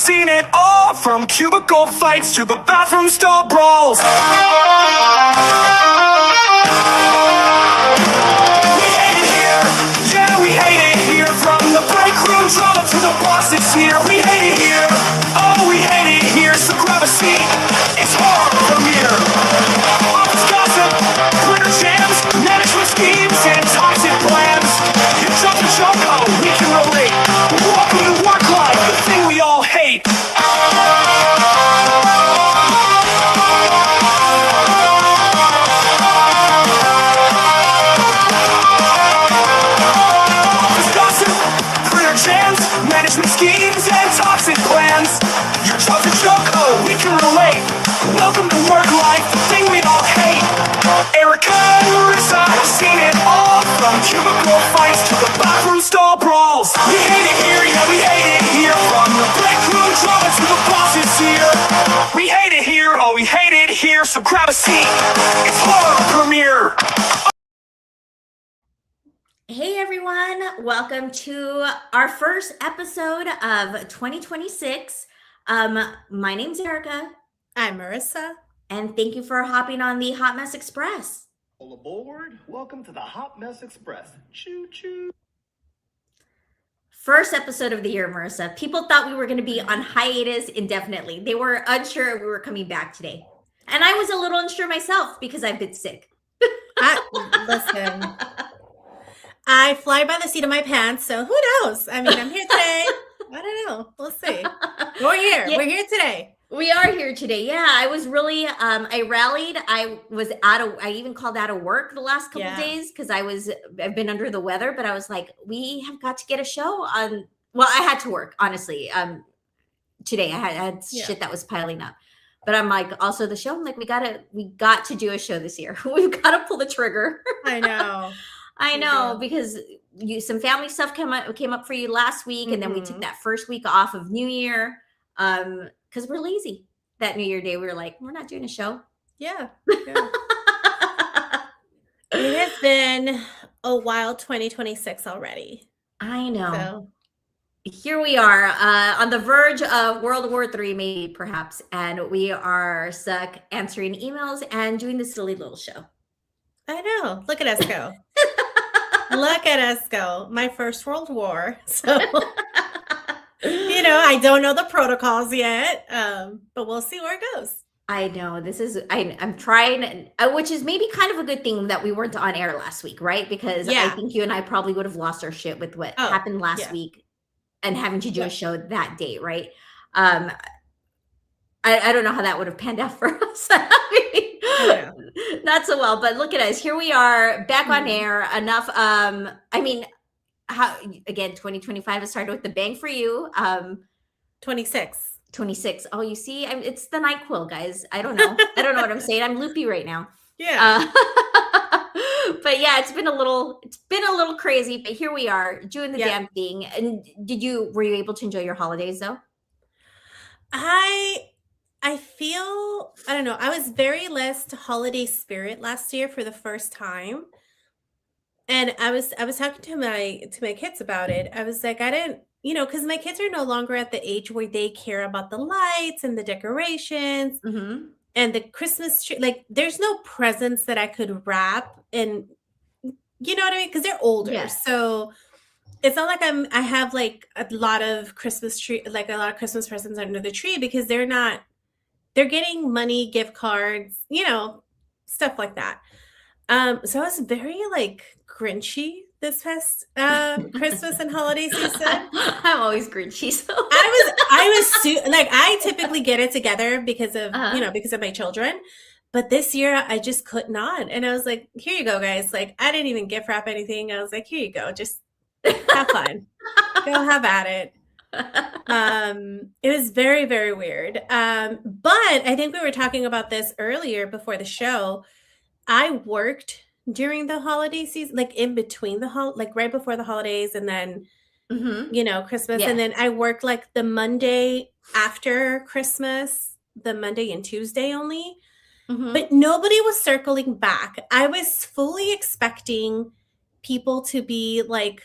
seen it all, from cubicle fights to the bathroom stall brawls. We hate it here, yeah, we hate it here. From the break room drama to the boss that's here. We hate it here, oh, we hate it here. So grab a seat, it's horror premiere. Office gossip, Twitter jams, management schemes, and toxic plans. You jump and jump, oh, we can relate. Welcome to work life, the thing we all hate. Office gossip, Twitter jams, management schemes, and toxic plans. You jump and jump, oh, we can relate. Welcome to work life, the thing we all hate. Erika and Marissa have seen it all, from cubicle fights to the bathroom stall brawls. We hate it here, yeah, we hate it here. From the break room drama to the bosses here. We hate it here, oh, we hate it here. So grab a seat, it's horror premiere. Hey everyone, welcome to our first episode of 2026. My name's Erika. I'm Marissa. And thank you for hopping on the Hotmess Express. All aboard. Welcome to the Hotmess Express. Choo choo. First episode of the year, Marissa. People thought we were going to be on hiatus indefinitely. They were unsure if we were coming back today. And I was a little unsure myself because I've been sick. Listen, I fly by the seat of my pants, so who knows? I mean, I'm here today. I don't know. We'll see. We're here. Yeah. We're here today. We are here today. Yeah, I was really, I rallied. I even called out of work the last couple of days because I've been under the weather, but I was like, we have got to get a show on. Well, I had to work, honestly. Today I had shit that was piling up, but I'm like, also the show, I'm like, we got to do a show this year. We've got to pull the trigger. I know. I know, because some family stuff came up for you last week, and then we took that first week off of New Year. Because we're lazy. That New Year day, we were like, we're not doing a show. Yeah. It has been a wild 2026 already. I know. So. Here we are on the verge of World War III, maybe, perhaps. And we are stuck answering emails and doing this silly little show. I know. Look at us go. Look at us go. My first World War. So... I don't know the protocols yet, but we'll see where it goes. I know I'm trying, which is maybe kind of a good thing that we weren't on air last week, right? Because I think you and I probably would have lost our shit with what happened last week and having to do a show that day, right? I don't know how that would have panned out for us. Not so well, but look at us. Here we are back on air. Enough. How again 2025 has started with the bang for you. 26. Oh, you see, it's the NyQuil, guys. I don't know what I'm saying. I'm loopy right now. Yeah. But yeah, it's been a little crazy, but here we are doing the damn thing. And were you able to enjoy your holidays though? I feel, I don't know, I was very less holiday spirit last year for the first time. And I was talking to my kids about it. I was like, I didn't, because my kids are no longer at the age where they care about the lights and the decorations and the Christmas tree. Like, there's no presents that I could wrap, and you know what I mean? Because they're older, so it's not like I have like a lot of Christmas Christmas presents under the tree, because they're getting money, gift cards, stuff like that. So I was very like Grinchy this past Christmas and holiday season. I'm always Grinchy, so I typically get it together because of because of my children, but this year I just could not, and I was like, here you go, guys. Like, I didn't even gift wrap anything. I was like, here you go, just have fun, go have at it. It was very, very weird. But I think we were talking about this earlier before the show. I worked during the holiday season, like in between like right before the holidays, and then Christmas, and then I worked like the Monday after Christmas, the Monday and Tuesday only. But nobody was circling back. I was fully expecting people to be like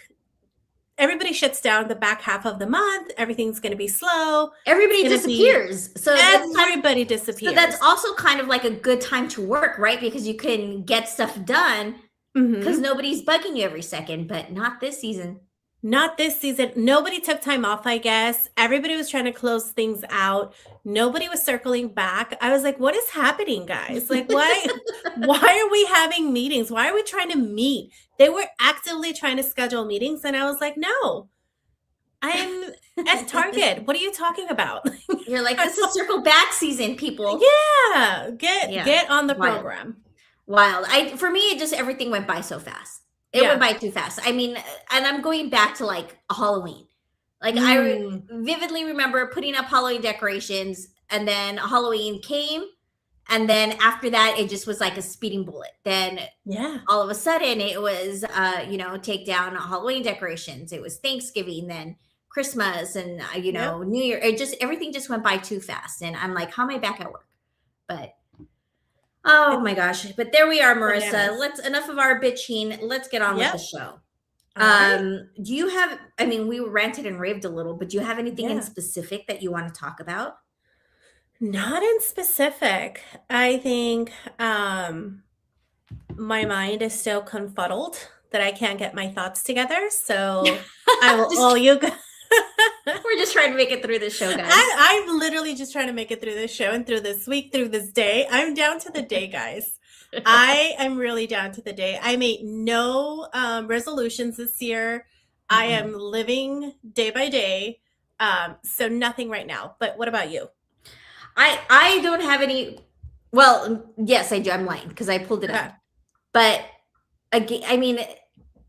everybody shuts down the back half of the month. Everything's going to be slow. Everybody It's gonna disappears. So everybody disappears. So that's also kind of like a good time to work, right? Because you can get stuff done because nobody's bugging you every second, but not this season. Not this season. Nobody took time off, I guess. Everybody was trying to close things out. Nobody was circling back. I was like, what is happening, guys? Like, why are we having meetings? Why are we trying to meet? They were actively trying to schedule meetings. And I was like, no, I'm at Target. What are you talking about? You're like, this is circle back season, people. Yeah. Get on the program. Wild. For me, everything went by so fast. It went by too fast. I mean, and I'm going back to like a Halloween. Like I vividly remember putting up Halloween decorations, and then Halloween came, and then after that, it just was like a speeding bullet. Then all of a sudden, it was take down Halloween decorations. It was Thanksgiving, then Christmas, and New Year. Everything just went by too fast, and I'm like, how am I back at work? But oh my gosh. But there we are, Marissa. Enough of our bitching. Let's get on with the show. Do you have, we ranted and raved a little, but do you have anything in specific that you want to talk about? Not in specific. I think my mind is so confuddled that I can't get my thoughts together. So I will all you guys. We're just trying to make it through this show, guys. I'm literally just trying to make it through this show and through this week, through this day. I'm down to the day, guys. I am really down to the day. I made no resolutions this year. I am living day by day. So nothing right now. But what about you? I don't have any. Well, yes, I do. I'm lying because I pulled it up. But again,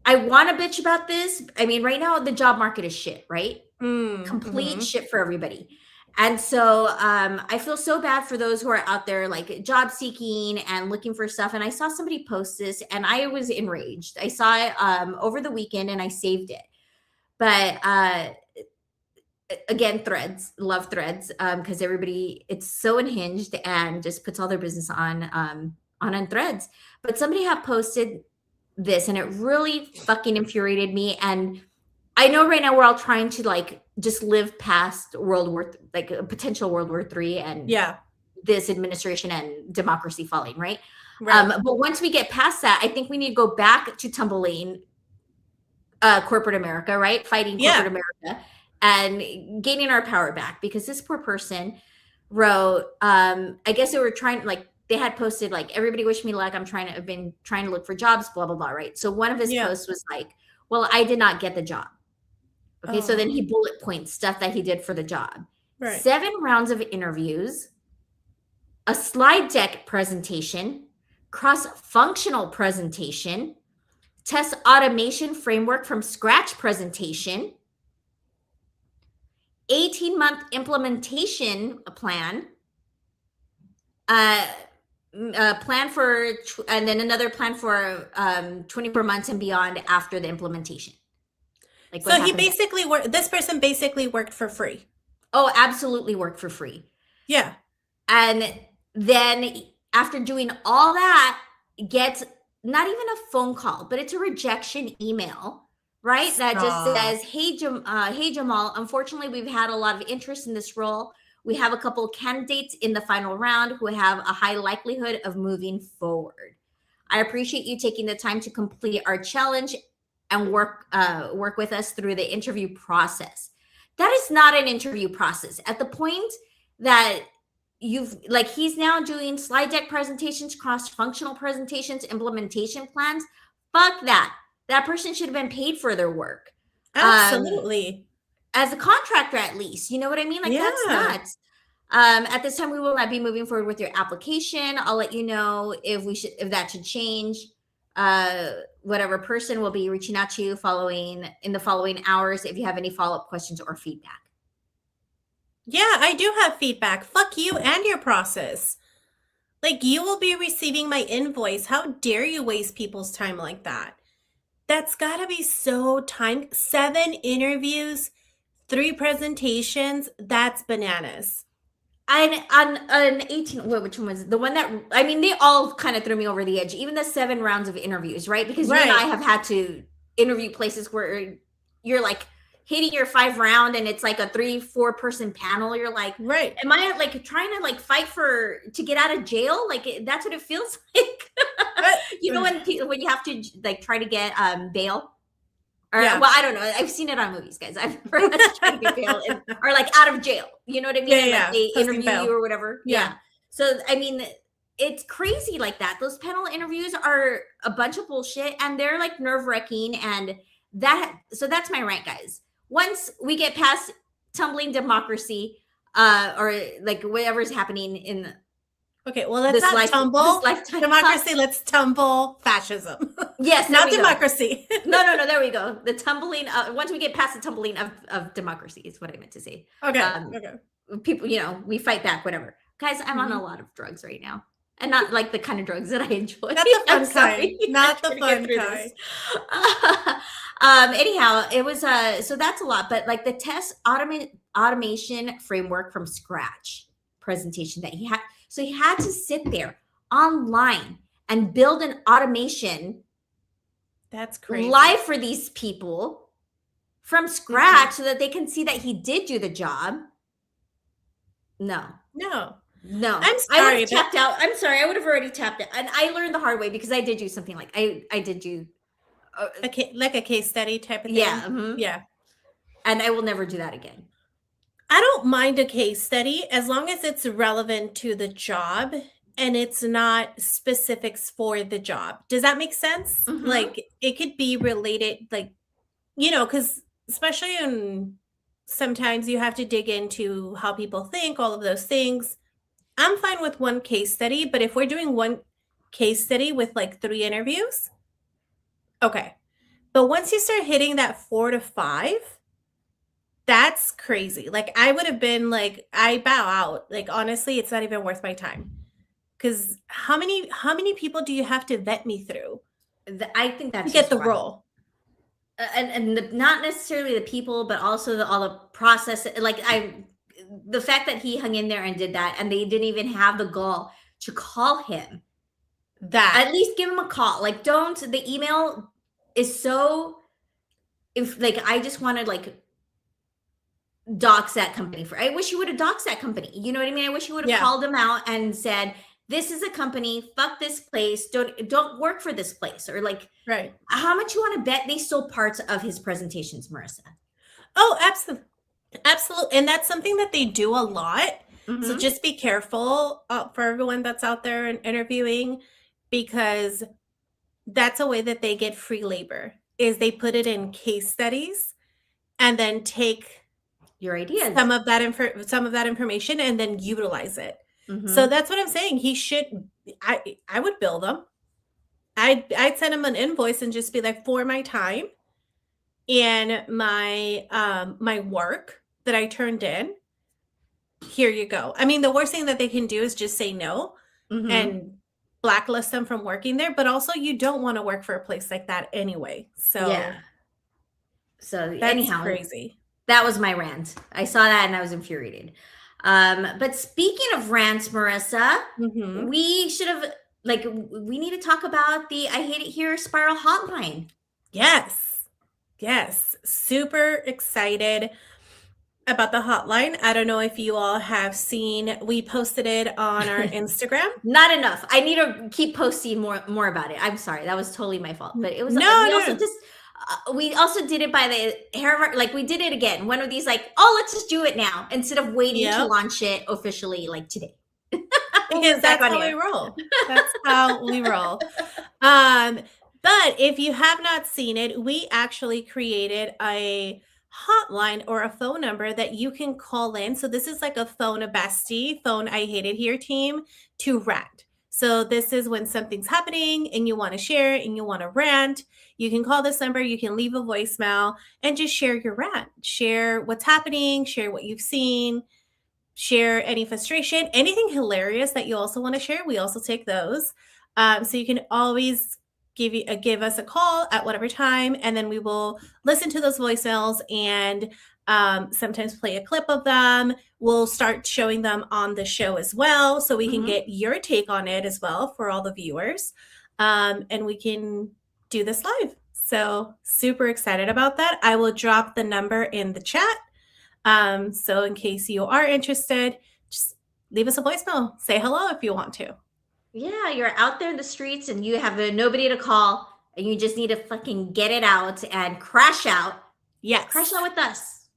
I want to bitch about this. Right now the job market is shit, right? Complete shit for everybody. And so I feel so bad for those who are out there like job seeking and looking for stuff. And I saw somebody post this and I was enraged. I saw it over the weekend and I saved it. But again, threads, love threads, because everybody, it's so unhinged and just puts all their business on threads. But somebody had posted this and it really fucking infuriated me. And I know right now we're all trying to like just live past a potential World War III and this administration and democracy falling, right? But once we get past that, I think we need to go back to tumbling corporate America, right? Fighting corporate America and gaining our power back, because this poor person wrote, I guess they were trying, like, they had posted like, everybody wish me luck. I've been trying to look for jobs, blah, blah, blah. Right. So one of his posts was like, well, I did not get the job. Okay. So then he bullet points stuff that he did for the job. Right. 7 rounds of interviews, a slide deck presentation, cross-functional presentation, test automation framework from scratch presentation, 18-month implementation plan, plan for, and then another plan for 24 months and beyond after the implementation. Like, so he basically this person basically worked for free. Oh, absolutely worked for free. Yeah. And then after doing all that, gets not even a phone call, but it's a rejection email, right? That just says, hey, Jamal, unfortunately, we've had a lot of interest in this role. We have a couple of candidates in the final round who have a high likelihood of moving forward. I appreciate you taking the time to complete our challenge and work with us through the interview process. That is not an interview process. At the point that he's now doing slide deck presentations, cross-functional presentations, implementation plans. Fuck that. That person should have been paid for their work. Absolutely. As a contractor, at least. You know what I mean? Like, that's nuts. At this time, we will not be moving forward with your application. I'll let you know if that should change. Whatever person will be reaching out to you in the following hours if you have any follow-up questions or feedback. Yeah, I do have feedback. Fuck you and your process. Like, you will be receiving my invoice. How dare you waste people's time like that? That's gotta be so time. 7 interviews, 3 presentations. That's bananas. And on an 18, which one was it? The one that, they all kind of threw me over the edge. Even the 7 rounds of interviews, right? Because you and I have had to interview places where you're like hitting your 5 round and it's like a 3-4 person panel. You're like, Right. am I like trying to like fight to get out of jail? Like that's what it feels like. You know, when you have to like try to get bail. Or, well, I don't know. I've seen it on movies, guys. I've never had to try to get bail or like out of jail. You know what I mean? Yeah, like they posting interview bail. you or whatever. Yeah. So I mean, it's crazy like that. Those panel interviews are a bunch of bullshit, and they're like nerve-wracking. And so that's my rant, guys. Once we get past tumbling democracy, or like whatever's happening in Okay, well, let's not tumble democracy. Let's tumble fascism. Yes, not democracy. No. There we go. The tumbling. Once we get past the tumbling of democracy is what I meant to say. Okay. People, we fight back. Whatever, guys. I'm on a lot of drugs right now, and not like the kind of drugs that I enjoy. Not the fun kind. Not the fun kind. Anyhow, it was so that's a lot, but like the test automation framework from scratch presentation that he had. So he had to sit there online and build an automation. That's crazy. Live for these people from scratch so that they can see that he did do the job. No. I'm sorry. I would have tapped out. I'm sorry. I would have already tapped out. And I learned the hard way because I did do something like I did do like a case study type of thing. Yeah. Mm-hmm. Yeah. And I will never do that again. I don't mind a case study as long as it's relevant to the job and it's not specifics for the job. Does that make sense? Mm-hmm. Like it could be related, like, because especially sometimes you have to dig into how people think, all of those things. I'm fine with one case study, but if we're doing one case study with like 3 interviews, okay. But once you start hitting that 4 to 5, that's crazy. Like I would have been like, I bow out. Like honestly, it's not even worth my time. Because how many people do you have to vet me through? I think that's to get the role. And not necessarily the people, but also all the process. Like the fact that he hung in there and did that, and they didn't even have the gall to call him. That at least give him a call. Like the email is so. If like I just wanted like. Dox that company I wish you would have doxed that company. You know what I mean? I wish you would have called them out and said, this is a company, fuck this place, don't work for this place. Or like, right. How much you want to bet they stole parts of his presentations, Marissa? Oh, absolutely. And that's something that they do a lot. Mm-hmm. So just be careful for everyone that's out there and interviewing, because that's a way that they get free labor is they put it in case studies and then take your ideas, some of that information, and then utilize it. Mm-hmm. So that's what I'm saying. He should. I would bill them. I'd send him an invoice and just be like, for my time and my work that I turned in. Here you go. I mean, the worst thing that they can do is just say no and blacklist them from working there. But also, you don't want to work for a place like that anyway. So yeah. So that's anyhow, crazy. That was my rant. I saw that and I was infuriated. But speaking of rants, Marissa, we should have we need to talk about the I Hate It Here Spiral Hotline. Yes. Super excited about the hotline. I don't know if you all have seen, we posted it on our Instagram. Not enough. I need to keep posting more about it. I'm sorry. That was totally my fault. But it was we also did it by the hair, like we did it again. One of these let's just do it now instead of waiting to launch it officially like today. Because that's how we roll. That's how we roll. But if you have not seen it, we actually created a hotline or a phone number that you can call in. So this is like a phone a bestie, phone I Hate It Here team to rant. So this is when something's happening and you want to share and you want to rant. You can call this number, you can leave a voicemail and just share your rant. Share what's happening, share what you've seen, share any frustration, anything hilarious that you also want to share. We also take those. So you can always give us a call at whatever time, and then we will listen to those voicemails and sometimes play a clip of them. We'll start showing them on the show as well, so we can get your take on it as well for all the viewers. And we can do this live. So super excited about that. I will drop the number in the chat. So in case you are interested, just leave us a voicemail. Say hello if you want to. Yeah, you're out there in the streets and you have nobody to call and you just need to fucking get it out and crash out. Yes. Crash out with us.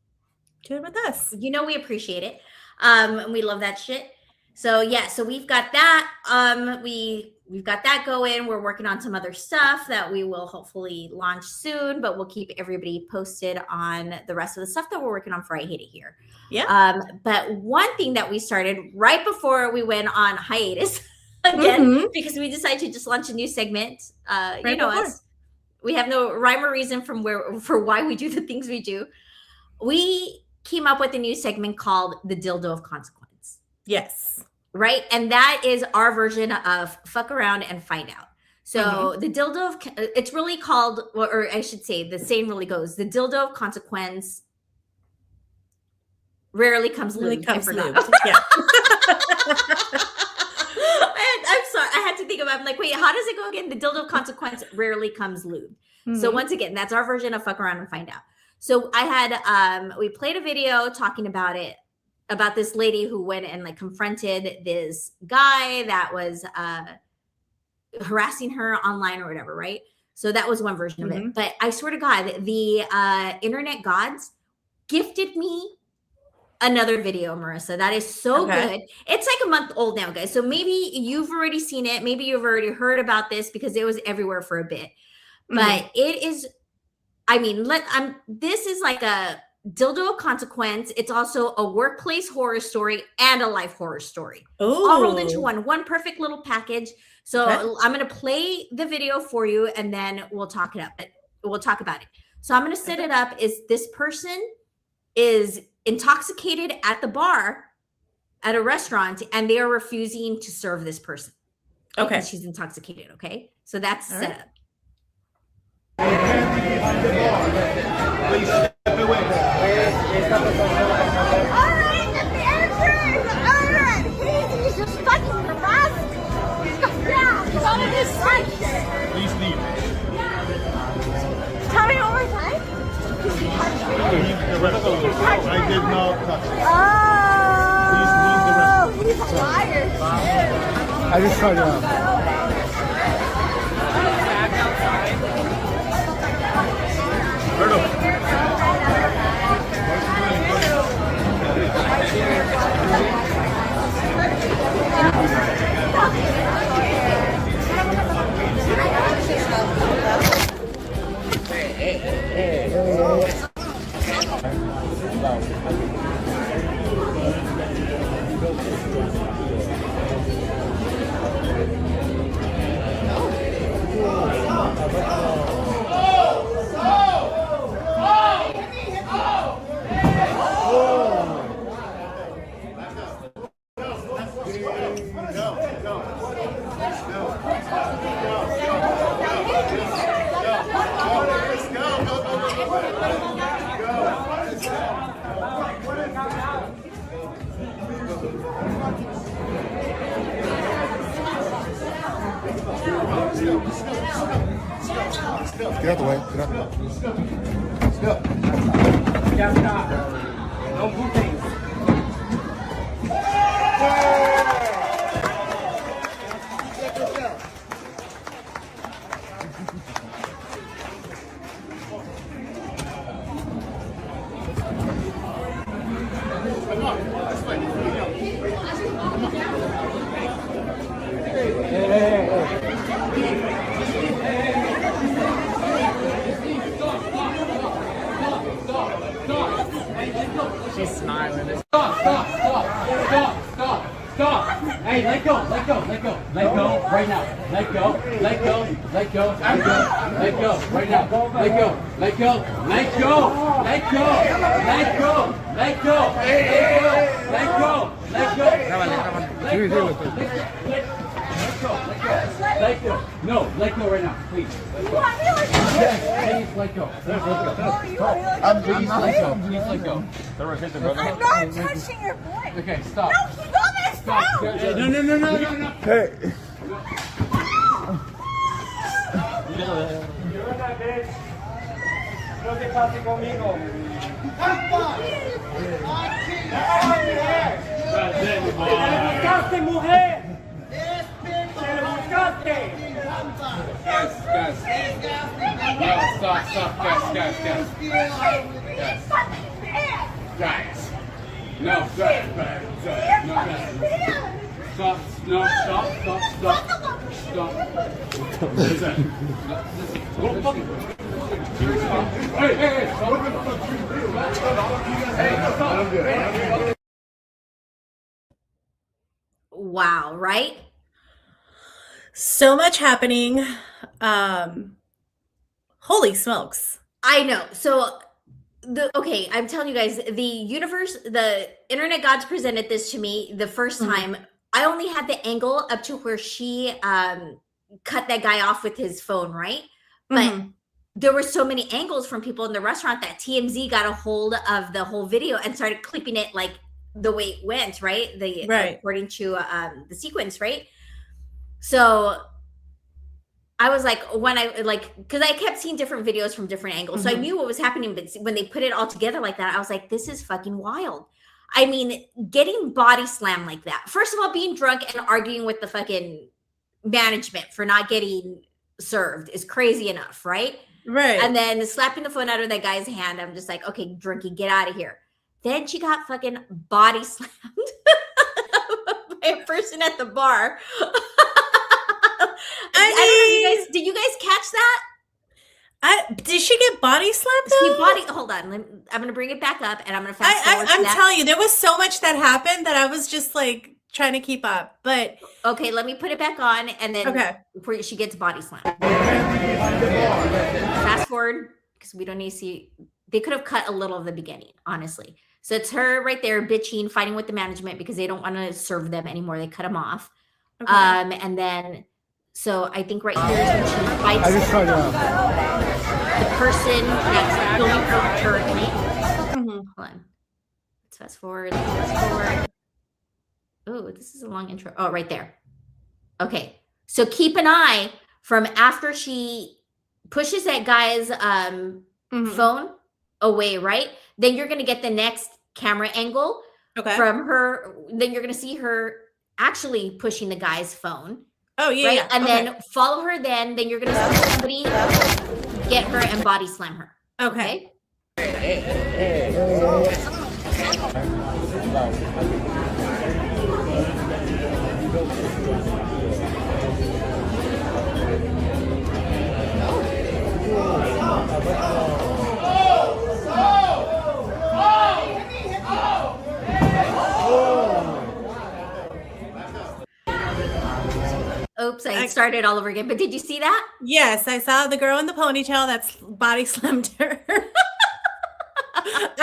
Do it with us. You know we appreciate it. And we love that shit. So yeah, so we've got that. We've got that going. We're working on some other stuff that we will hopefully launch soon, but we'll keep everybody posted on the rest of the stuff that we're working on for I Hate It Here. Yeah. But one thing that we started right before we went on hiatus again, because we decided to just launch a new segment. You know us. We have no rhyme or reason for why we do the things we do. We came up with a new segment called the Dildo of Consequence. Yes. Right? And that is our version of fuck around and find out. So the dildo of, it's really called, or I should say, the saying really goes, the dildo of consequence rarely comes lubed. Yeah. I'm sorry. I had to think about it. I'm like, wait, how does it go again? The dildo of consequence rarely comes lubed. So once again, that's our version of fuck around and find out. So I had, we played a video talking about it, about this lady who went and like confronted this guy that was harassing her online or whatever, right? So that was one version of it. But I swear to God, the internet gods gifted me another video, Marissa. That is so good. It's like a month old now, guys. So maybe you've already seen it. Maybe you've already heard about this because it was everywhere for a bit. But it is, I mean, this is like a dildo of consequence. It's also a workplace horror story and a life horror story. All rolled into one perfect little package. So I'm going to play the video for you and then we'll talk about it. So I'm going to set it up. Is this person is intoxicated at the bar at a restaurant and they are refusing to serve this person. Okay. She's intoxicated. Okay. So that's set up. Please step away. Alright, let me answer! Alright, he's just fucking harassed! Yeah, he's on his side! Please leave. Tell me one more time? Leave the restaurant. I did not touch it. Oh! Please leave the restaurant. He's a liar! I just tried to out. Get out the way. Get out the way. Let's go. No moving. She's smiling. Stop. Hey, let go right now. Let go right now. Let go. No, let go right now, please. Yes, please let go. Please let go. I'm not touching your boy! Okay, stop. No, keep on this Stop. down! No. Hey. You're that bitch. No te pases conmigo. ¡Buscaste, mujer! ¡Se lo buscaste! Guys. No, stop, guys. Guys. No, guys. Stop. What is that? Hey, stop. Wow, right? So much happening. Holy smokes. I know. So I'm telling you guys, the internet gods presented this to me the first time. I only had the angle up to where she cut that guy off with his phone, right? But there were so many angles from people in the restaurant that TMZ got a hold of the whole video and started clipping it like the way it went, right? According to the sequence, right? So I was like, because I kept seeing different videos from different angles. So I knew what was happening, but when they put it all together like that, I was like, this is fucking wild. I mean, getting body slammed like that. First of all, being drunk and arguing with the fucking management for not getting served is crazy enough, right? Right. And then slapping the phone out of that guy's hand. I'm just like, okay, Drinky, get out of here. Then she got fucking body slammed by a person at the bar. I don't know, did you guys catch that? Did she get body slapped though? Hold on. I'm going to bring it back up and I'm going to fast forward. I'm telling you, there was so much that happened that I was just like trying to keep up. But okay, let me put it back on and then before she gets body slammed. Fast forward because we don't need to see. They could have cut a little of the beginning, honestly. So it's her right there bitching, fighting with the management because they don't want to serve them anymore. They cut them off. Okay. And then, so I think right here is when she fights the person that's filming her Hold on. Let's fast forward. Oh, this is a long intro. Oh, right there. Okay. So keep an eye from after she pushes that guy's phone away, right? Then you're going to get the next camera angle from her. Then you're going to see her actually pushing the guy's phone. Oh, yeah. Right? Yeah. And then follow her. Then you're going to see somebody get her and body slam her. Okay. Oops, I started all over again. But did you see that? Yes, I saw the girl in the ponytail that's body slammed her.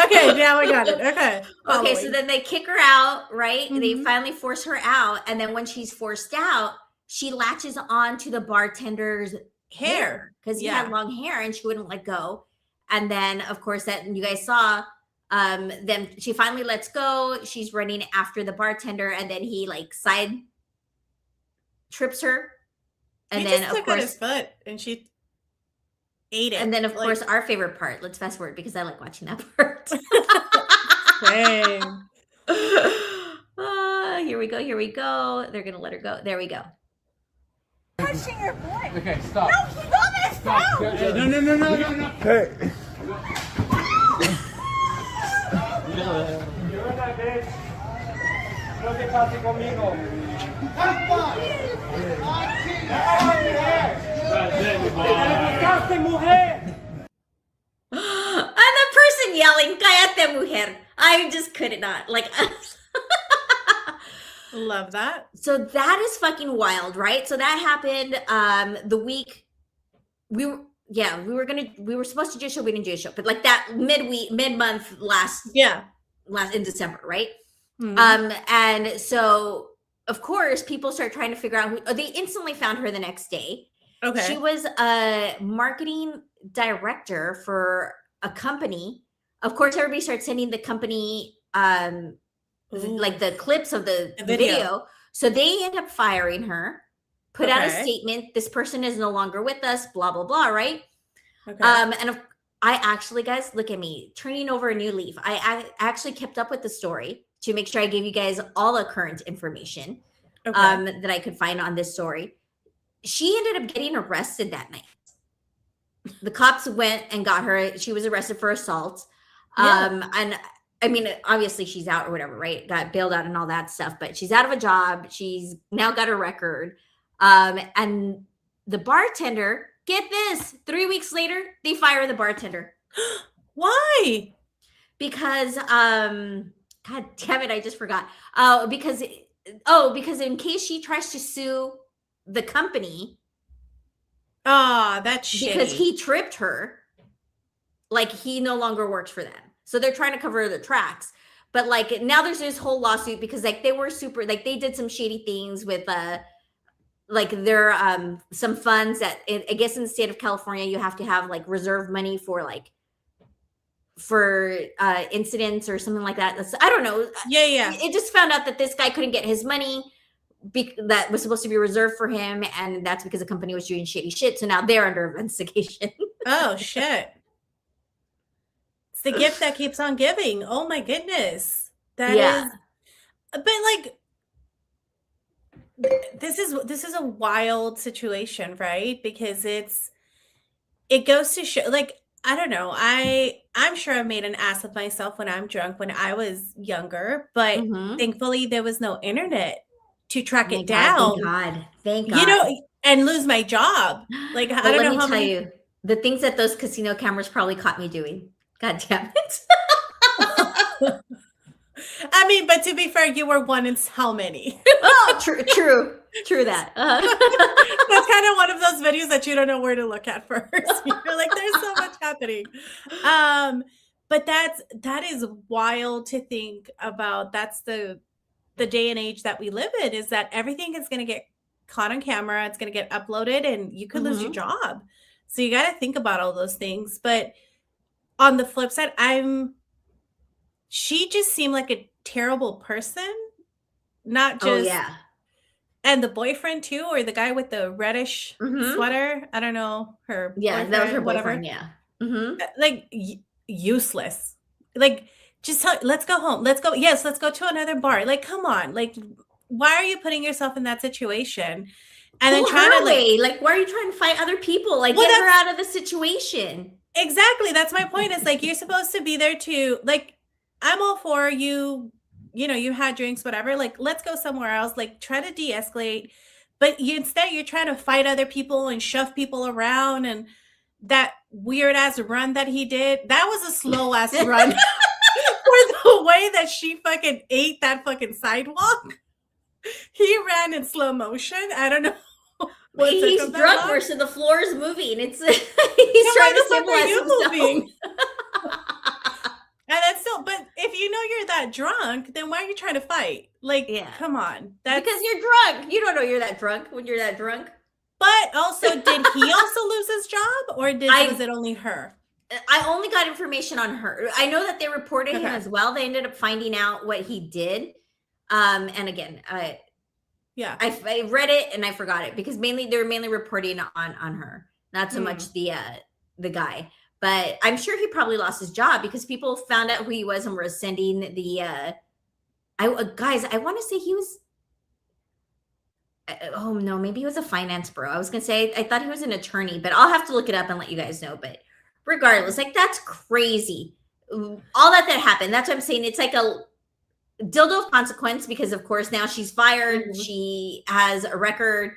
Okay, now I got it. Okay. Okay, so then they kick her out, right? They finally force her out. And then when she's forced out, she latches on to the bartender's hair because he had long hair and she wouldn't let go. And then, of course, that you guys saw, then she finally lets go. She's running after the bartender and then he like side trips her. And he then, just of took course, out his foot and she ate it. and then, of course, our favorite part. Let's fast forward because I like watching that part. Same. Here we go. They're gonna let her go. There we go. Pushing your boy. Okay, stop. No, he's on his phone. No. Hey. You're una bitch. No te pases conmigo. ¡Buscaste, mujer! And the person yelling, "Cállate, mujer." I just could not. Love that. So that is fucking wild, right? So that happened the week we were supposed to do a show, we didn't do a show, but like that mid-month last in December, right? And so of course people start trying to figure out they instantly found her the next day. Okay. She was a marketing director for a company. Of course, everybody starts sending the company like the clips of the video. So they end up firing her, put out a statement. This person is no longer with us, blah, blah, blah, right? Okay. And I actually, guys, look at me turning over a new leaf. I actually kept up with the story to make sure I gave you guys all the current information that I could find on this story. She ended up getting arrested that night. The cops went and got her. She was arrested for assault. And I mean, obviously she's out or whatever, right? Got bailed out and all that stuff, but she's out of a job. She's now got a record. And the bartender, get this, 3 weeks later, they fire the bartender. Why? Because, God damn it, I just forgot. Because in case she tries to sue the company. That's shitty. Because he tripped her. Like, he no longer works for them. So they're trying to cover the tracks. But like now there's this whole lawsuit because like they were super, like they did some shady things with like there some funds that I guess in the state of California you have to have like reserve money for incidents or something like that. I don't know. Yeah. It just found out that this guy couldn't get his money that was supposed to be reserved for him, and that's because the company was doing shady shit. So now they're under investigation. Oh shit. It's the gift that keeps on giving. Oh my goodness. That is, but like this is a wild situation, right? Because it goes to show, like, I don't know. I'm sure I made an ass of myself when I'm drunk when I was younger, but thankfully there was no internet to track it down. Thank God. You know, and lose my job. Like, I don't know how many. You, the things that those casino cameras probably caught me doing. God damn it. I mean, but to be fair, you were one in how many? Oh, true that. That's kind of one of those videos that you don't know where to look at first. You're like, there's so much happening. But that is wild to think about. That's the day and age that we live in, is that everything is going to get caught on camera. It's going to get uploaded and you could lose your job. So you got to think about all those things. But on the flip side, she just seemed like a terrible person. Not just, and the boyfriend too, or the guy with the reddish sweater. I don't know, her. Yeah, that was her boyfriend. Yeah. Like useless. Like, just let's go home. Let's go. Yes, let's go to another bar. Like, come on. Like, why are you putting yourself in that situation? And then trying to like, why are you trying to fight other people? Like, get her out of the situation. Exactly. That's my point. It's like, you're supposed to be there to, like, I'm all for you. You know, you had drinks, whatever. Like, let's go somewhere else. Like, try to de-escalate. But instead, you're trying to fight other people and shove people around. And that weird ass run that he did, that was a slow ass run. For the way that she fucking ate that fucking sidewalk. He ran in slow motion. I don't know. He's drunk where so the floor is moving. It's he's trying to symbolize himself. And that's still, but if you know you're that drunk, then why are you trying to fight? Like, come on. Because you're drunk. You don't know you're that drunk when you're that drunk. But also, did he also lose his job, or was it only her? I only got information on her. I know that they reported him as well. They ended up finding out what he did. And again, I read it and I forgot it because they were mainly reporting on her, not so much the guy. But I'm sure he probably lost his job because people found out who he was and were sending the guys. I want to say he was. Oh no, maybe he was a finance bro. I was gonna say I thought he was an attorney, but I'll have to look it up and let you guys know. But regardless, like, that's crazy. All that happened. That's what I'm saying. It's like a dildo of consequence because, of course, now she's fired. She has a record.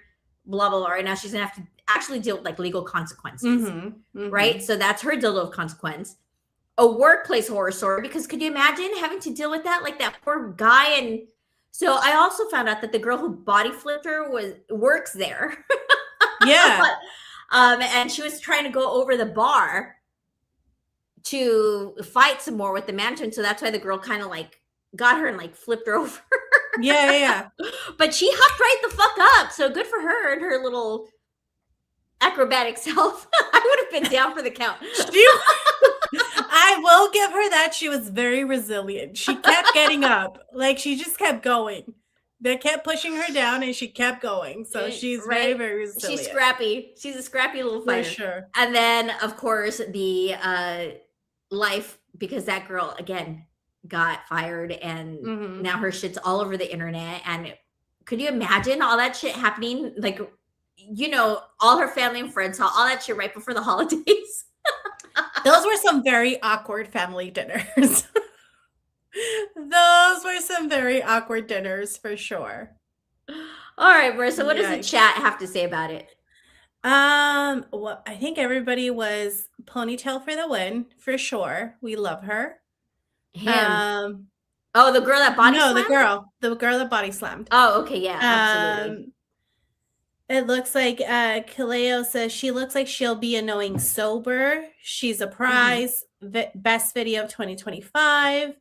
Blah blah blah. Right now, she's gonna have to actually deal with like legal consequences, right? So that's her dildo of consequence. A workplace horror story, because could you imagine having to deal with that? Like that poor guy. And so I also found out that the girl who body flipped her works there. Yeah. And she was trying to go over the bar to fight some more with the management. So that's why the girl kind of like got her and like flipped her over. Yeah. But she hopped right the fuck up. So good for her and her little acrobatic self. I would have been down for the count. I will give her that. She was very resilient. She kept getting up. Like, she just kept going. They kept pushing her down and she kept going. So she's very, Right? very resilient. She's scrappy. She's a scrappy little For fighter. sure. And then, of course, the life, because that girl, again, got fired and Mhm. now her shit's all over the internet. And could you imagine all that shit happening? Like, you know, all her family and friends saw all that shit right before the holidays. Those were some very awkward family dinners. Those were some very awkward dinners for sure. All right, Marissa, what does the Yikes. chat have to say about it? Well, I think everybody was ponytail for the win for sure. We love her. Him. Oh, the girl that body No, slammed? the girl that body slammed. Oh, okay, yeah, absolutely. It looks like Kaleo says she looks like she'll be annoying sober. She's a prize. Best video of 2025.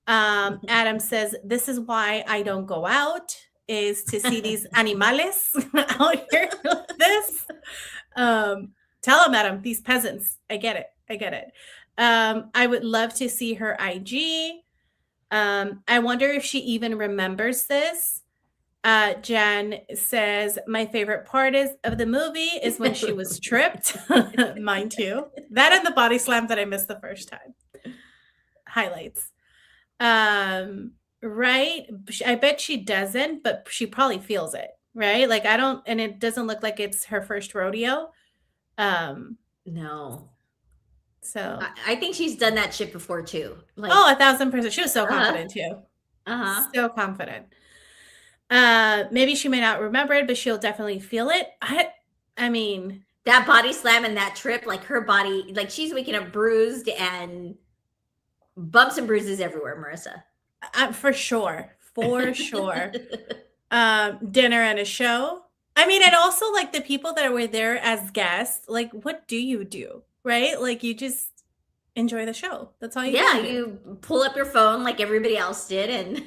Adam says this is why I don't go out, is to see these animales out here with this. Tell them, Adam, these peasants. I get it. I would love to see her IG. I wonder if she even remembers this. Jen says, my favorite part of the movie is when she was tripped. Mine too. That and the body slam that I missed the first time. Highlights. Right? I bet she doesn't, but she probably feels it, right? Like and it doesn't look like it's her first rodeo. No. So I think she's done that shit before too. Like, 1,000%. She was so confident too. So confident. Maybe she may not remember it, but she'll definitely feel it. I mean, that body slam and that trip, like her body, like she's waking up bruised and bumps and bruises everywhere, Marissa. For sure. Dinner and a show. I mean, and also like the people that were there as guests, like what do you do? Right? Like you just enjoy the show. That's all you do. You pull up your phone like everybody else did and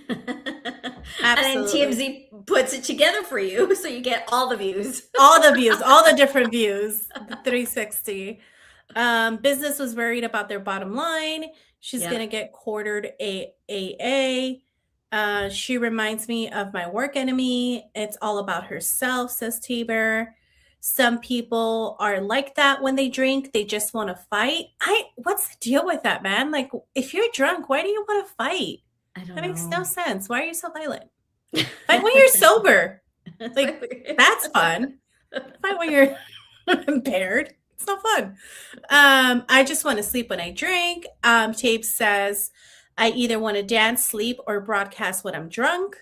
Absolutely. and then TMZ puts it together for you so you get all the views. All the different views, the 360. Business was worried about their bottom line. She's gonna get quartered AA. She reminds me of my work enemy. It's all about herself, says Tabor. Some people are like that when they drink. They just want to fight. What's the deal with that, man? Like, if you're drunk, why do you want to fight? That makes no sense. Why are you so violent? Fight when you're sober. Like, that's fun. Fight when you're impaired. It's not fun. I just want to sleep when I drink. Tape says, I either want to dance, sleep, or broadcast when I'm drunk,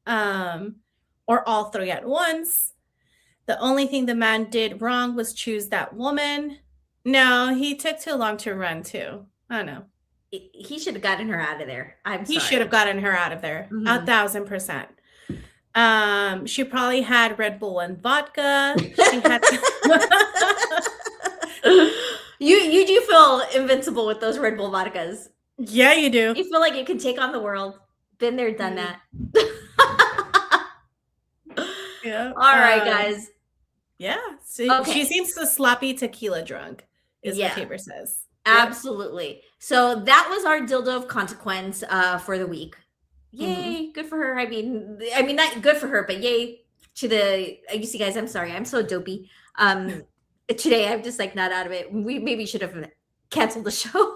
or all three at once. The only thing the man did wrong was choose that woman. No, he took too long to run too. I don't know. He should have gotten her out of there. He should have gotten her out of there. 1,000%. She probably had Red Bull and vodka. She had You do feel invincible with those Red Bull vodkas. Yeah, you do. You feel like you can take on the world. Been there, done that. Yeah. All right, guys. Yeah. So she seems so sloppy tequila drunk, is what Tabor says. Absolutely. So that was our dildo of consequence for the week. Yay, good for her. I mean, not good for her, but yay to the. You see, guys, I'm sorry, I'm so dopey. Today, I'm just like not out of it. We maybe should have canceled the show,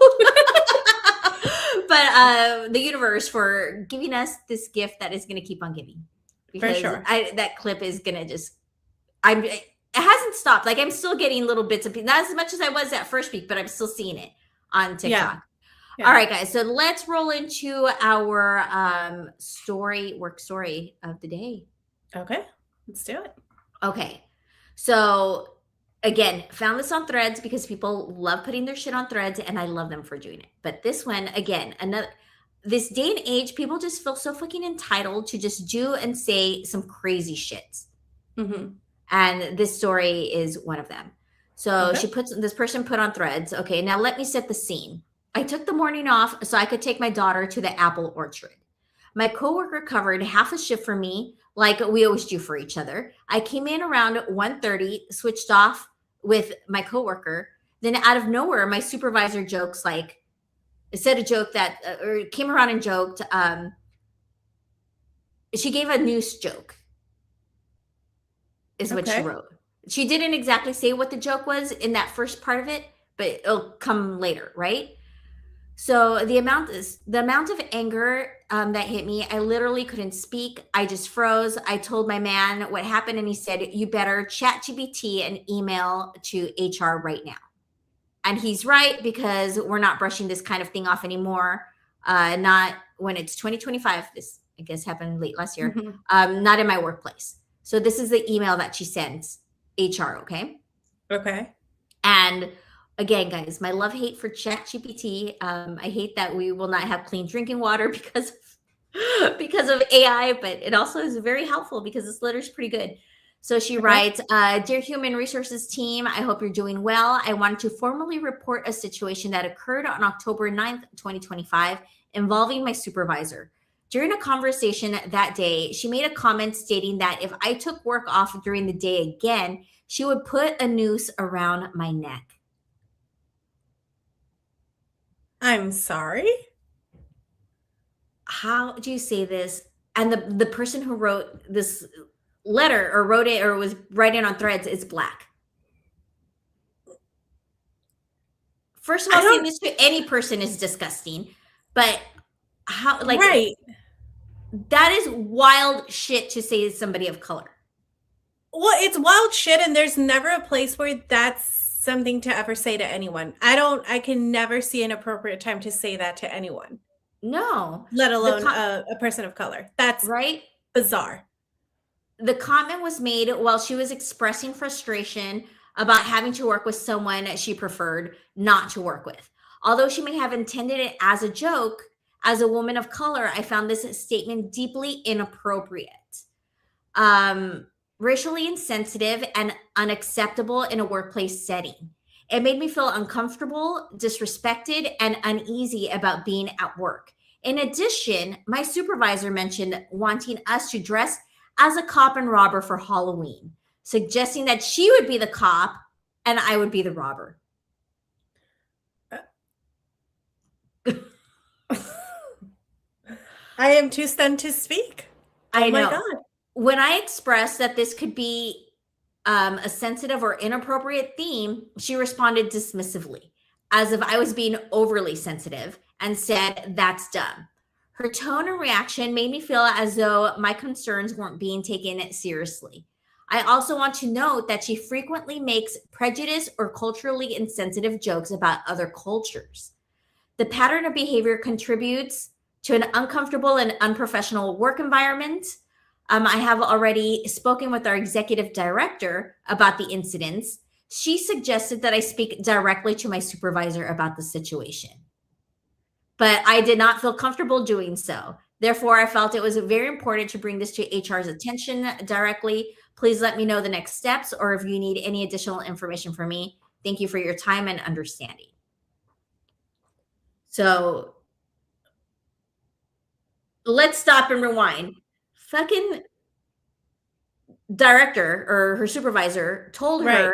but the universe for giving us this gift that is going to keep on giving. Because for sure, that clip is going to just. It hasn't stopped. Like I'm still getting little bits of pieces, not as much as I was that first week, but I'm still seeing it on TikTok. Yeah. All right, guys. So let's roll into our work story of the day. Okay, let's do it. Okay. So again, found this on Threads because people love putting their shit on Threads and I love them for doing it. But this one, again, this day and age, people just feel so fucking entitled to just do and say some crazy shit. Mm-hmm. And this story is one of them. So this person put on Threads, okay, now let me set the scene. I took the morning off so I could take my daughter to the apple orchard. My coworker covered half a shift for me, like we always do for each other. I came in around 1:30, switched off with my coworker. Then out of nowhere, my supervisor said a joke that, or came around and joked, she gave a news joke, is what she Okay. wrote. She didn't exactly say what the joke was in that first part of it, but it'll come later, right? So the amount of anger that hit me, I literally couldn't speak. I just froze. I told my man what happened, and he said, "You better chat GPT and email to HR right now." And he's right, because we're not brushing this kind of thing off anymore. Not when it's 2025. This, I guess, happened late last year. Not in my workplace. So this is the email that she sends HR. Okay. Okay. And again, guys, my love-hate for ChatGPT. I hate that we will not have clean drinking water because of AI, but it also is very helpful because this letter's pretty good. So she writes, "Dear Human Resources team, I hope you're doing well. I wanted to formally report a situation that occurred on October 9th, 2025, involving my supervisor. During a conversation that day, she made a comment stating that if I took work off during the day again, she would put a noose around my neck." I'm sorry. How do you say this? And the person who wrote this letter, or wrote it, or was writing on Threads, is Black. First of all, saying this to any person is disgusting, but how, like, Right. that is wild shit to say to somebody of color. Well, it's wild shit, and there's never a place where that's something to ever say to anyone. I can never see an appropriate time to say that to anyone, No, let alone a person of color. That's right. bizarre. The comment was made while she was expressing frustration about having to work with someone she preferred not to work with. Although she may have intended it as a joke, as a woman of color, I found this statement deeply inappropriate, racially insensitive, and unacceptable in a workplace setting. It made me feel uncomfortable, disrespected, and uneasy about being at work. In addition, my supervisor mentioned wanting us to dress as a cop and robber for Halloween, suggesting that she would be the cop and I would be the robber. I am too stunned to speak. I know. My God. When I expressed that this could be a sensitive or inappropriate theme, she responded dismissively, as if I was being overly sensitive, and said, "That's dumb." Her tone and reaction made me feel as though my concerns weren't being taken seriously. I also want to note that she frequently makes prejudice or culturally insensitive jokes about other cultures. The pattern of behavior contributes to an uncomfortable and unprofessional work environment. I have already spoken with our executive director about the incidents. She suggested that I speak directly to my supervisor about the situation, but I did not feel comfortable doing so. Therefore, I felt it was very important to bring this to HR's attention directly. Please let me know the next steps, or if you need any additional information from me. Thank you for your time and understanding. So let's stop and rewind. Fucking director, or her supervisor, told her, Right.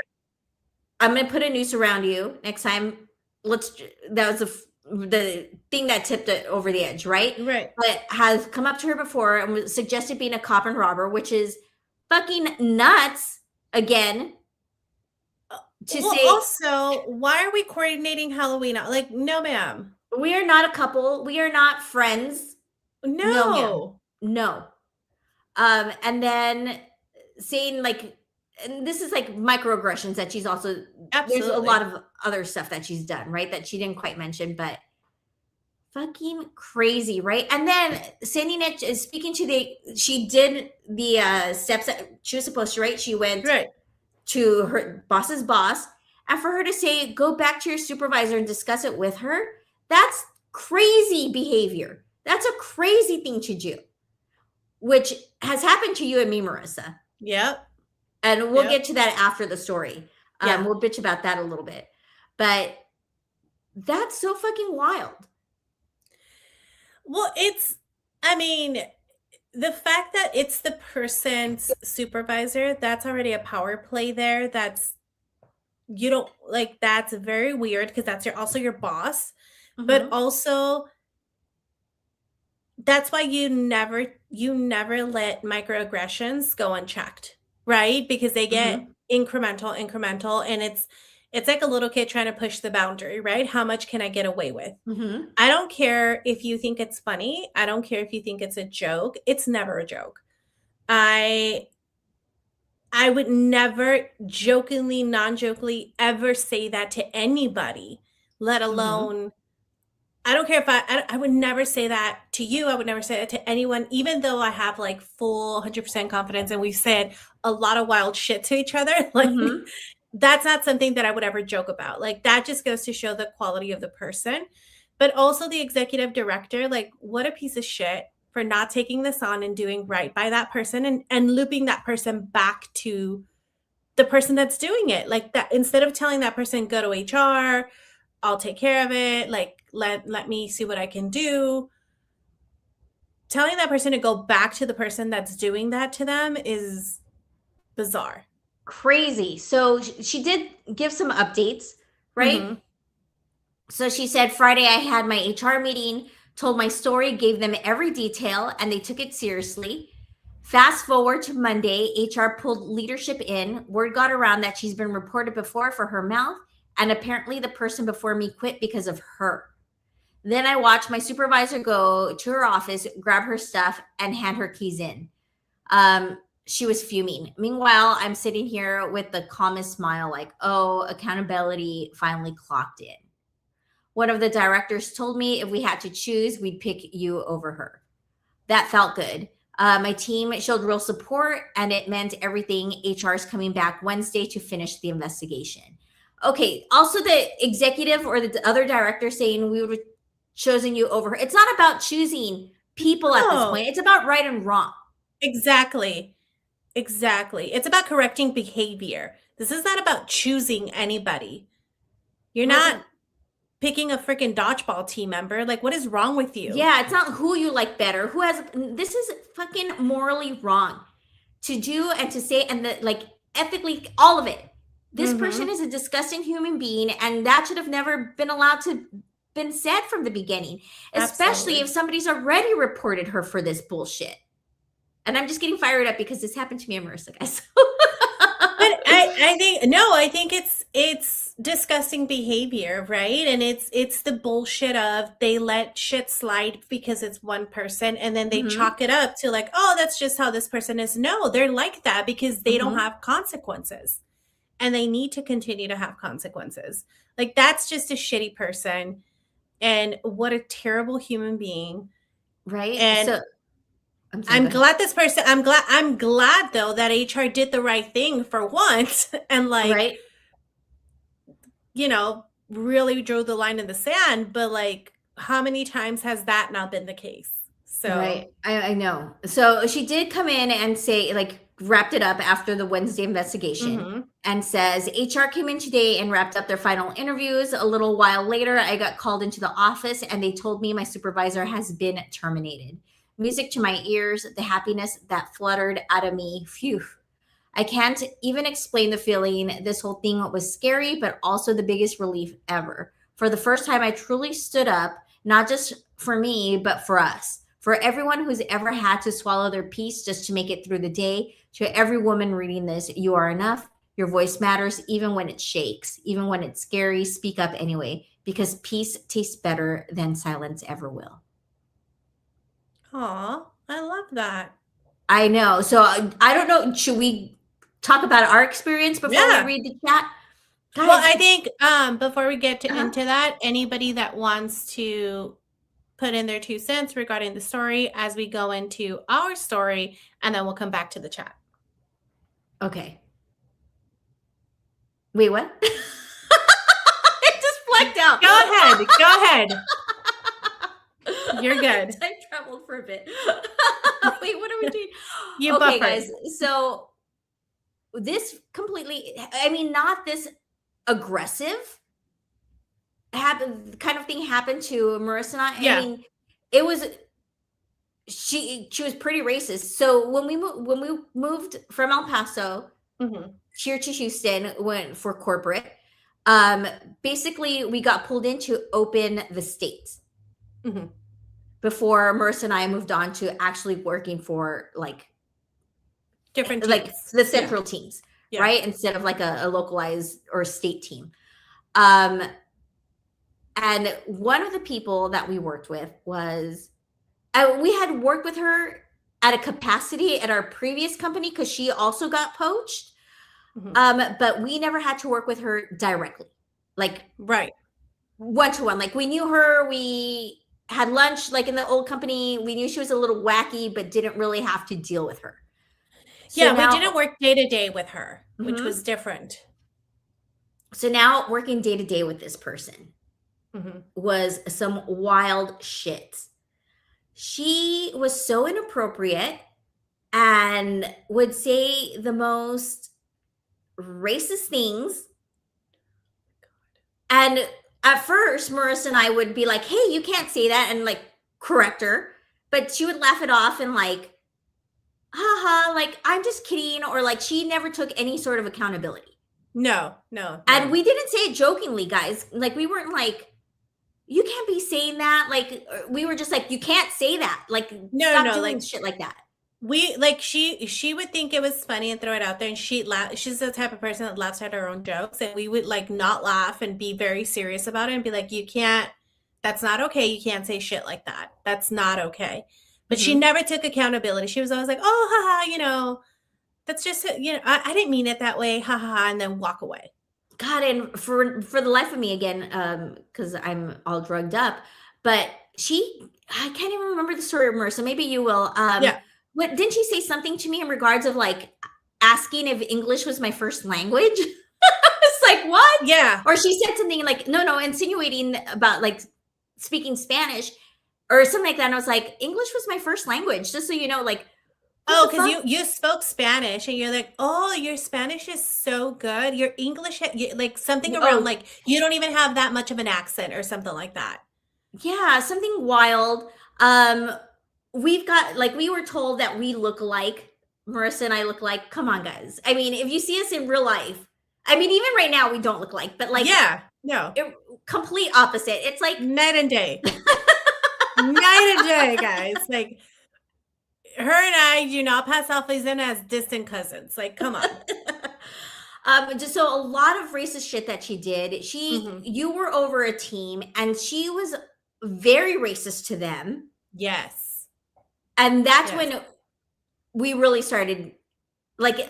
"I'm going to put a noose around you next time." That was the thing that tipped it over the edge, right? Right. But has come up to her before and was suggested being a cop and robber, which is fucking nuts. Again, to Well, say, also, why are we coordinating Halloween? Like, no, ma'am. we are not a couple, we are not friends. No. No. And then saying, like, and this is like microaggressions that she's also, Absolutely. there's a lot of other stuff that she's done, right? That she didn't quite mention, but fucking crazy, right? And then sending it, speaking to she did the steps that she was supposed to, right? She went Right. to her boss's boss, and for her to say, "Go back to your supervisor and discuss it with her," that's crazy behavior. That's a crazy thing to do, which has happened to you and me, Marissa. Yep. And we'll Yep. get to that after the story. Yeah. We'll bitch about that a little bit. But that's so fucking wild. Well, I mean, the fact that it's the person's supervisor, that's already a power play there. That's very weird, because that's also your boss. But Mhm. also, that's why you never let microaggressions go unchecked, right? Because they get incremental, and it's like a little kid trying to push the boundary, right? How much can I get away with? I don't care if you think it's funny. I don't care if you think it's a joke. It's never a joke. I would never jokingly, non-jokingly ever say that to anybody, let alone I don't care if I would never say that to you. I would never say that to anyone, even though I have like full 100% confidence and we've said a lot of wild shit to each other. Like that's not something that I would ever joke about. Like that just goes to show the quality of the person. But also the executive director, like what a piece of shit for not taking this on and doing right by that person and looping that person back to the person that's doing it. Like that, instead of telling that person, go to HR, I'll take care of it. Like, let me see what I can do. Telling that person to go back to the person that's doing that to them is bizarre. Crazy. So she did give some updates, right? So she said, Friday, I had my HR meeting, told my story, gave them every detail, and they took it seriously. Fast forward to Monday, HR pulled leadership in. Word got around that she's been reported before for her mouth, and apparently the person before me quit because of her. Then I watched my supervisor go to her office, grab her stuff, and hand her keys in. She was fuming. Meanwhile, I'm sitting here with the calmest smile, like, oh, accountability finally clocked in. One of the directors told me if we had to choose, we'd pick you over her. That felt good. My team showed real support, and it meant everything. HR is coming back Wednesday to finish the investigation. Okay, also the executive or the other director saying we would have chosen you over her. It's not about choosing people at this point. It's about right and wrong. Exactly. It's about correcting behavior. This is not about choosing anybody. You're not picking a freaking dodgeball team member. Like, what is wrong with you? Yeah, it's not who you like better. This is fucking morally wrong to do and to say, and like ethically, all of it. This person is a disgusting human being, and that should have never been allowed to been said from the beginning, especially if somebody's already reported her for this bullshit. And I'm just getting fired up because this happened to me and Marissa, guys. But I think it's disgusting behavior, right? And it's the bullshit of they let shit slide because it's one person, and then they chalk it up to like, oh, that's just how this person is. No, they're like that because they don't have consequences, and they need to continue to have consequences. Like that's just a shitty person, and what a terrible human being, right? And so I'm glad this person, I'm glad though that HR did the right thing for once and like, you know, really drew the line in the sand. But like, how many times has that not been the case? So, right. I know. So she did come in and say, like, wrapped it up after the Wednesday investigation and says HR came in today and wrapped up their final interviews. A little while later, I got called into the office and they told me my supervisor has been terminated. Music to my ears, the happiness that fluttered out of me. Phew. I can't even explain the feeling. This whole thing was scary, but also the biggest relief ever. For the first time, I truly stood up, not just for me, but for us. For everyone who's ever had to swallow their peace just to make it through the day, to every woman reading this, you are enough. Your voice matters, even when it shakes, even when it's scary. Speak up anyway, because peace tastes better than silence ever will. Aw, I love that. I know. So I don't know. Should we talk about our experience before we read the chat? Guys. Well, I think before we get into that, anybody that wants to put in their 2 cents regarding the story as we go into our story, and then we'll come back to the chat. Okay. Wait, what? It just blacked out. Go ahead. You're good. I traveled for a bit. Wait, what are we doing? You okay, buffered. guys. So this completely, I mean, not this aggressive kind of thing happened to Marissa and I. Yeah. I mean, it was she was pretty racist. So when we moved from El Paso here to Houston, went for corporate. Basically, we got pulled in to open the state. before Marissa and I moved on to actually working for like Different like teams. the central teams, Yeah. right? Instead of like a localized or state team. And one of the people that we worked with was, we had worked with her at a capacity at our previous company because she also got poached. But we never had to work with her directly, like Right. one-to-one. Like we knew her, we had lunch, like in the old company, we knew she was a little wacky, but didn't really have to deal with her. So Yeah, now, we didn't work day to day with her, which Mhm. was different. So now working day to day with this person was some wild shit. She was so inappropriate and would say the most racist things. And at first, Marissa and I would be like, hey, you can't say that, and like correct her. But she would laugh it off and like, haha, like, I'm just kidding. Or like, she never took any sort of accountability. No, no. And we didn't say it jokingly, guys. Like, we weren't like, you can't be saying that. Like, we were just like, you can't say that. Like, stop doing like shit like that. We like she would think it was funny and throw it out there, and she's the type of person that laughs at her own jokes, and we would like not laugh and be very serious about it and be like, you can't, that's not okay, you can't say shit like that, that's not okay. But she never took accountability. She was always like, oh haha, you know, that's just, you know, I didn't mean it that way, haha, and then walk away. God, and for the life of me again, because I'm all drugged up, but I can't even remember the story of Marissa. Maybe you will. Yeah. What didn't she say something to me in regards of like asking if English was my first language? It's like, what? Yeah. Or she said something like, no, insinuating about like speaking Spanish or something like that. And I was like, English was my first language, just so you know, like, oh, because you spoke Spanish and you're like, oh, your Spanish is so good. Your English, like something around like you don't even have that much of an accent or something like that. Yeah, something wild. We've got, like, we were told that we look like, Marissa and I look like, come on, guys. I mean, if you see us in real life, I mean, even right now, we don't look like, but like, yeah, no, complete opposite. It's like night and day. Night and day, guys. Like, her and I do not pass off as in as distant cousins. Like, come on. Just so a lot of racist shit that she did. You were over a team and she was very racist to them. Yes. And that's when we really started, like,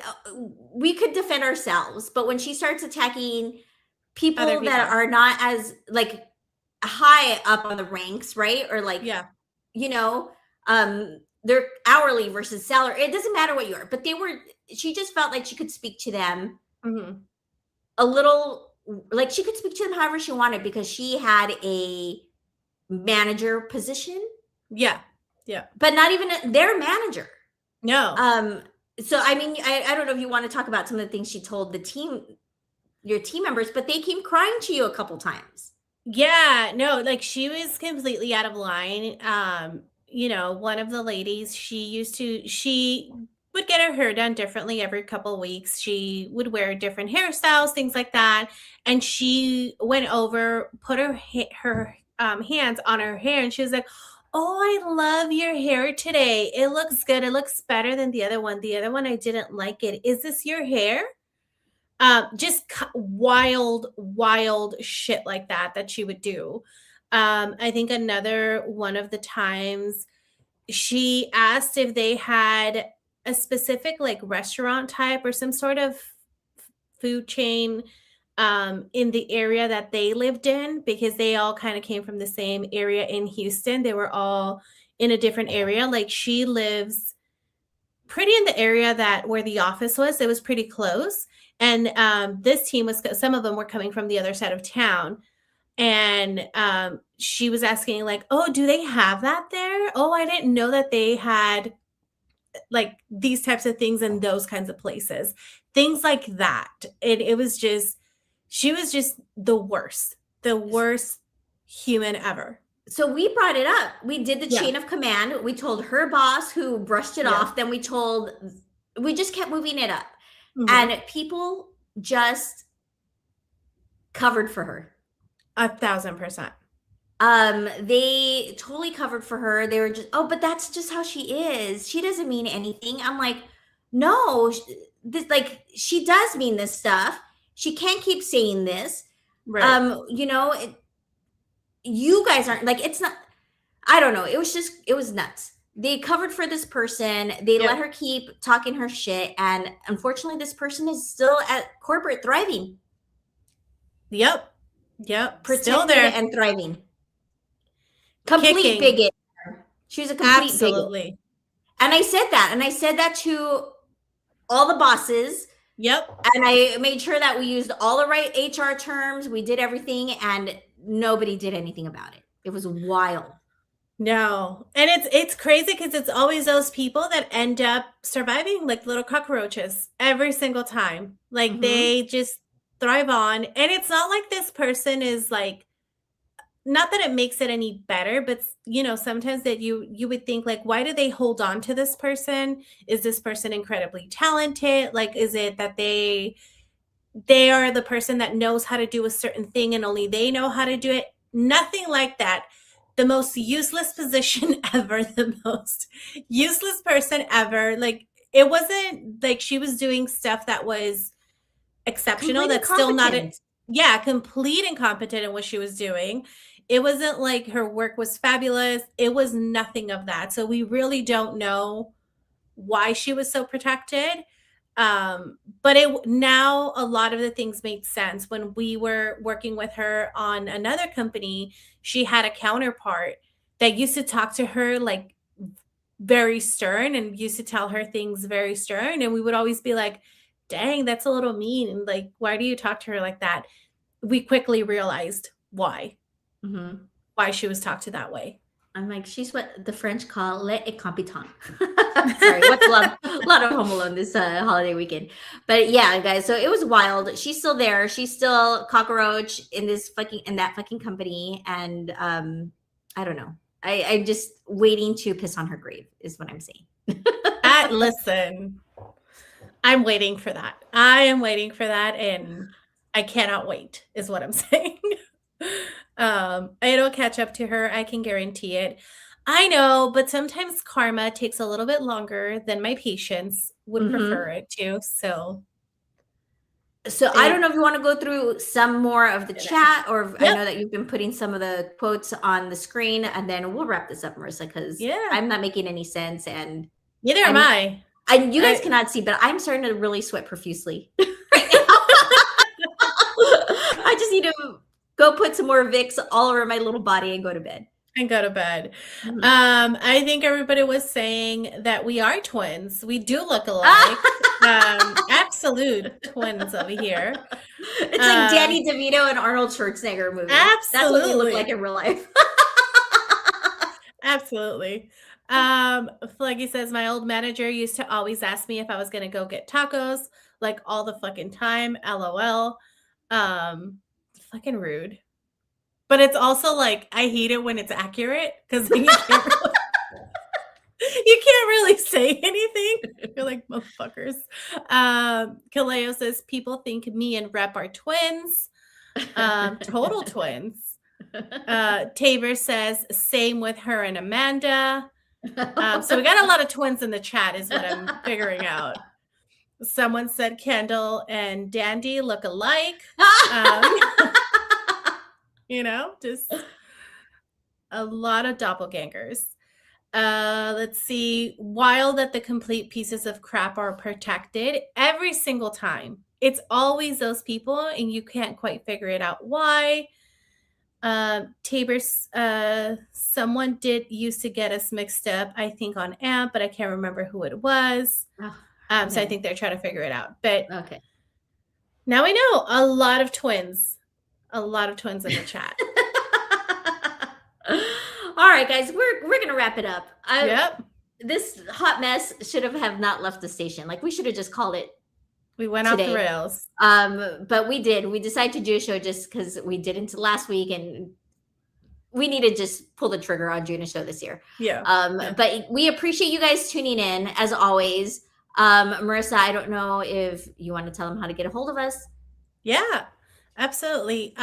we could defend ourselves, but when she starts attacking people that are not as like high up on the ranks, right? Or like, you know, they're hourly versus salary. It doesn't matter what you are, but she just felt like she could speak to them a little, like she could speak to them however she wanted because she had a manager position. Yeah. Yeah. But not even their manager. No. So I mean, I don't know if you want to talk about some of the things she told your team members, but they came crying to you a couple times. Yeah, no, like she was completely out of line. You know, one of the ladies, she would get her hair done differently every couple of weeks. She would wear different hairstyles, things like that. And she went over, put her hands on her hair, and she was like, oh, I love your hair today. It looks good. It looks better than the other one. The other one, I didn't like it. Is this your hair? Just wild shit like that she would do. I think another one of the times she asked if they had a specific like restaurant type or some sort of food chain in the area that they lived in, because they all kind of came from the same area in Houston. They were all in a different area. Like she lives pretty in the area where the office was. It was pretty close. And this team some of them were coming from the other side of town. And she was asking like, oh, do they have that there? Oh, I didn't know that they had like these types of things in those kinds of places. Things like that. It was just, she was just the worst human ever. So we brought it up. We did the chain of command. We told her boss, who brushed it off. Then we just kept moving it up. And people just covered for her. 1,000%. They totally covered for her. They were just, oh, but that's just how she is. She doesn't mean anything. I'm like, no, this, like, she does mean this stuff. She can't keep saying this. Right. You know, you guys aren't like, it's not, I don't know. It was nuts. They covered for this person. They let her keep talking her shit. And unfortunately, this person is still at corporate thriving. Yep. Protected Still there and thriving. Complete Kicking. bigot. She was a complete Absolutely. bigot. And I said that. And I said that to all the bosses. Yep. And I made sure that we used all the right HR terms. We did everything and nobody did anything about it. It was wild. No. And it's crazy because it's always those people that end up surviving like little cockroaches every single time. Like they just thrive on. And it's not like this person is like, not that it makes it any better, but you know, sometimes that you would think like, why do they hold on to this person? Is this person incredibly talented? Like, is it that they are the person that knows how to do a certain thing and only they know how to do it? Nothing like that. The most useless position ever, the most useless person ever. Like, it wasn't like she was doing stuff that was exceptional. Complete That's still not incompetence. complete incompetent in what she was doing. It wasn't like her work was fabulous. It was nothing of that. So we really don't know why she was so protected. But now a lot of the things made sense. When we were working with her on another company, she had a counterpart that used to talk to her like very stern and used to tell her things very stern. And we would always be like, dang, that's a little mean. And like, why do you talk to her like that? We quickly realized why she was talked to that way. I'm like, she's what the French call le incompetent. Sorry, what's love? A lot of Home Alone this holiday weekend. But yeah, guys, so it was wild. She's still there. She's still cockroach in that fucking company. And I don't know. I'm just waiting to piss on her grave is what I'm saying. Listen, I'm waiting for that. I am waiting for that, and I cannot wait, is what I'm saying. It'll catch up to her. I can guarantee it. I know, but sometimes karma takes a little bit longer than my patience would prefer it to. So I don't know if you want to go through some more of the chat, or I know that you've been putting some of the quotes on the screen, and then we'll wrap this up, Marissa, because I'm not making any sense, and neither am I. And you guys cannot see, but I'm starting to really sweat profusely right now. I just need to go put some more Vicks all over my little body and go to bed. I think everybody was saying that we are twins. We do look alike. Absolute twins over here. It's like Danny DeVito and Arnold Schwarzenegger movie. Absolutely. That's what we look like in real life. Absolutely. Flaggy says, my old manager used to always ask me if I was going to go get tacos, like all the fucking time. LOL. Fucking rude. But it's also like, I hate it when it's accurate because you can't really say anything. You're like, motherfuckers. Kaleo says, people think me and Rep are twins. Total twins. Tabor says, same with her and Amanda. So we got a lot of twins in the chat is what I'm figuring out. Someone said Kendall and Dandy look alike. You know, just a lot of doppelgangers. Let's see. While that the complete pieces of crap are protected every single time. It's always those people and you can't quite figure it out why. Tabor's someone used to get us mixed up, I think on AMP, but I can't remember who it was. So I think they're trying to figure it out. But now I know a lot of twins in the chat. All right, guys, we're gonna wrap it up. Yep. This hot mess should have not left the station. Like, we should have just called it. We went off the rails. But we did. We decided to do a show just because we didn't last week, and we need to just pull the trigger on doing a show this year. Yeah. But we appreciate you guys tuning in as always. Marissa, I don't know if you want to tell them how to get a hold of us. Yeah, absolutely.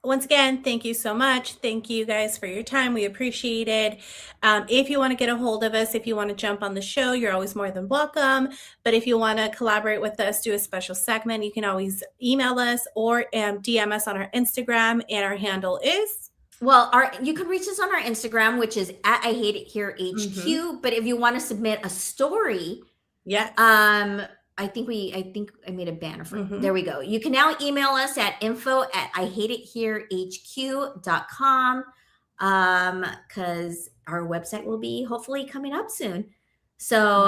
once again, thank you so much. Thank you guys for your time. We appreciate it. If you want to get a hold of us, if you want to jump on the show, you're always more than welcome. But if you want to collaborate with us, do a special segment, you can always email us or DM us on our Instagram, and our handle is... Well, you can reach us on our Instagram, which is at I Hate It Here HQ. But if you want to submit a story, I think I made a banner for it. There we go. You can now email us at info@ihateitherehq.com because our website will be hopefully coming up soon. So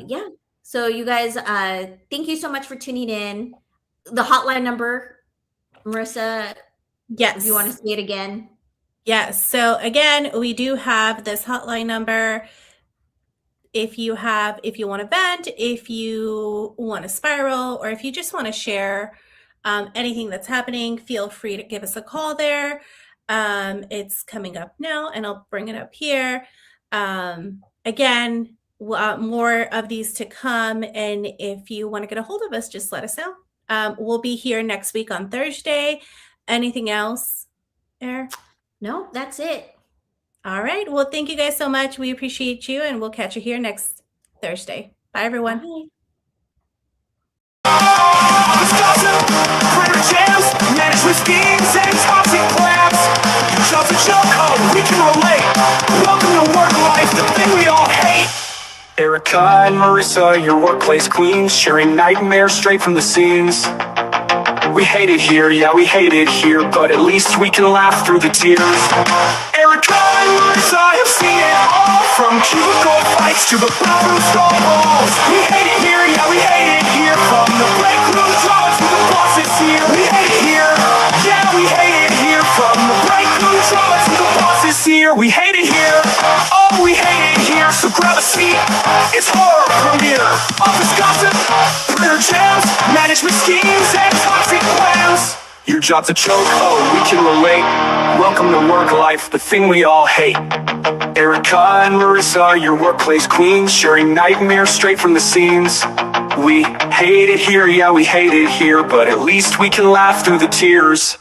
yeah. So you guys, thank you so much for tuning in. The hotline number, Marissa. Yes. If you want to say it again. Yes. So again, we do have this hotline number. If you want to vent, if you want to spiral, or if you just want to share anything that's happening, feel free to give us a call there. It's coming up now, and I'll bring it up here. Again, more of these to come. And if you want to get a hold of us, just let us know. We'll be here next week on Thursday. Anything else, Air? No, that's it. All right. Well, thank you guys so much. We appreciate you, and we'll catch you here next Thursday. Bye, everyone. Bye. Printer jams, management schemes, and toxic plans. Your job's a joke, oh, we can relate. Welcome to work life, the thing we all hate. Erika and Marissa, your workplace queens, sharing nightmares straight from the scenes. We hate it here, yeah, we hate it here, but at least we can laugh through the tears. Erika and Marissa have seen it all, from cubicle fights to the bathroom stall balls. We hate it here, yeah, we hate it here, from the break room draws to the bosses here. We hate it here, yeah, we hate it here, from the break room draws to the bosses here. We hate it here, oh, we hate it here, so grab a seat, it's horror premiere. Office gossip, printer jams, management schemes, and toxic plans. Your job's a joke, oh, we can relate. Welcome to work life, the thing we all hate. Erika and Marissa, your workplace queens, sharing nightmares straight from the scenes. We hate it here, yeah, we hate it here, but at least we can laugh through the tears.